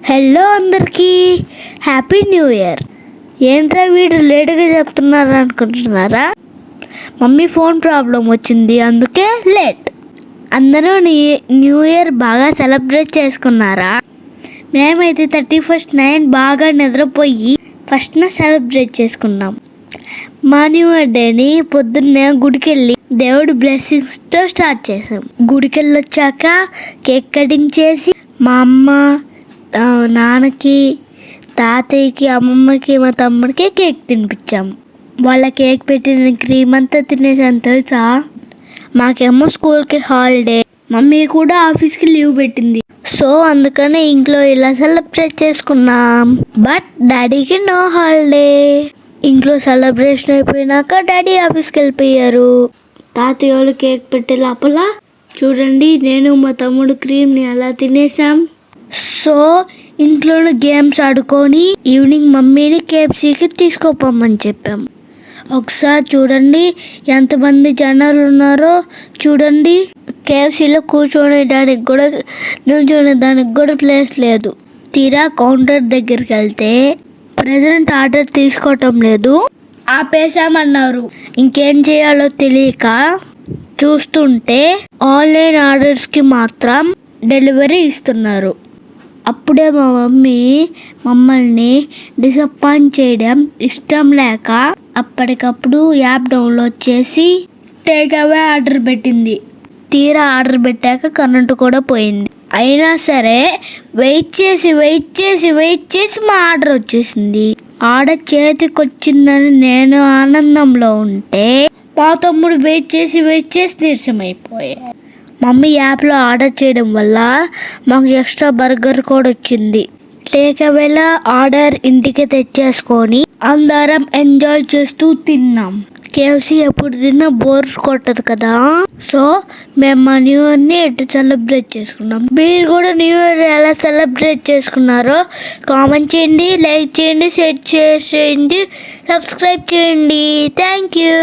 Hello అందరికీ, happy new year. ఏంట్రా వీడు లేటుగా చెప్తున్నారు అనుకుంటున్నారా? మమ్మీ ఫోన్ ప్రాబ్లం వచ్చింది, అందుకే లేట్. అందరూ న్యూ ఇయర్ బాగా సెలబ్రేట్ చేసుకున్నారా? మేమైతే 31st నైట్ బాగా నిద్రపోయి ఫస్ట్న సెలబ్రేట్ చేసుకున్నాం. మా న్యూ ఇయర్ డేని పొద్దున్నే గుడికెళ్ళి దేవుడి బ్లెస్సింగ్స్తో స్టార్ట్ చేసాం. గుడికెళ్ళి వచ్చాక కేక్ కటింగ్ చేసి మా అమ్మ, నాన్నకి, తాతయ్యకి, అమ్మమ్మకి, మా తమ్ముడికి కేక్ తినిపించాము. వాళ్ళ కేక్ పెట్టిన క్రీమ్ అంతా తినేసాను తెలుసా. మాకేమో స్కూల్కి హాలిడే, మమ్మీ కూడా ఆఫీస్కి లీవ్ పెట్టింది. సో అందుకనే ఇంట్లో ఇలా సెలబ్రేట్ చేసుకున్నాం. బట్ డాడీకి నో హాలిడే. ఇంట్లో సెలబ్రేషన్ అయిపోయినాక డాడీ ఆఫీస్కి వెళ్ళిపోయారు. తాతయ్య వాళ్ళు కేక్ పెట్టే లోపల చూడండి, నేను మా తమ్ముడు క్రీమ్ని అలా తినేసాం. సో ఇంట్లోనే గేమ్స్ ఆడుకొని ఈవినింగ్ మమ్మీని కేఎఫ్సీకి తీసుకోపోమని చెప్పాం. ఒకసారి చూడండి ఎంతమంది జనాలు ఉన్నారో చూడండి. కేఎఫ్సీలో కూర్చోనేదానికి కూడా, నిల్చోనేదానికి కూడా ప్లేస్ లేదు. తీరా కౌంటర్ దగ్గరికి వెళ్తే ప్రెజెంట్ ఆర్డర్ తీసుకోవటం లేదు, ఆపేసామన్నారు. ఇంకేం చేయాలో తెలియక చూస్తుంటే ఆన్లైన్ ఆర్డర్స్కి మాత్రం డెలివరీ ఇస్తున్నారు. అప్పుడే మా మమ్మీ మమ్మల్ని డిసప్పాయింట్ చేయడం ఇష్టం లేక అప్పటికప్పుడు యాప్ డౌన్లోడ్ చేసి టేక్ అవే ఆర్డర్ పెట్టింది. తీరా ఆర్డర్ పెట్టాక కరెంటు కూడా పోయింది. అయినా సరే వెయిట్ చేసి మా ఆర్డర్ వచ్చేసింది. ఆర్డర్ చేతికి వచ్చిందని నేను ఆనందంలో ఉంటే మా తమ్ముడు వెయిట్ చేసి నీరసమైపోయాడు. మమ్మీ యాప్లో ఆర్డర్ చేయడం వల్ల మాకు ఎక్స్ట్రా బర్గర్ కూడా వచ్చింది. టేక్ అవేలా ఆర్డర్ ఇంటికి తెచ్చేసుకొని అందరం ఎంజాయ్ చేస్తూ తిన్నాం. కేఎఫ్సీ ఎప్పుడు తిన్నా బోర్ కొట్టదు కదా. సో మేము మా న్యూ ఇయర్ని ఎటు సెలబ్రేట్ చేసుకున్నాం. మీరు కూడా న్యూ ఇయర్ ఎలా సెలబ్రేట్ చేసుకున్నారో కామెంట్ చేయండి, లైక్ చేయండి, షేర్ చేయండి, సబ్స్క్రైబ్ చేయండి. Thank you.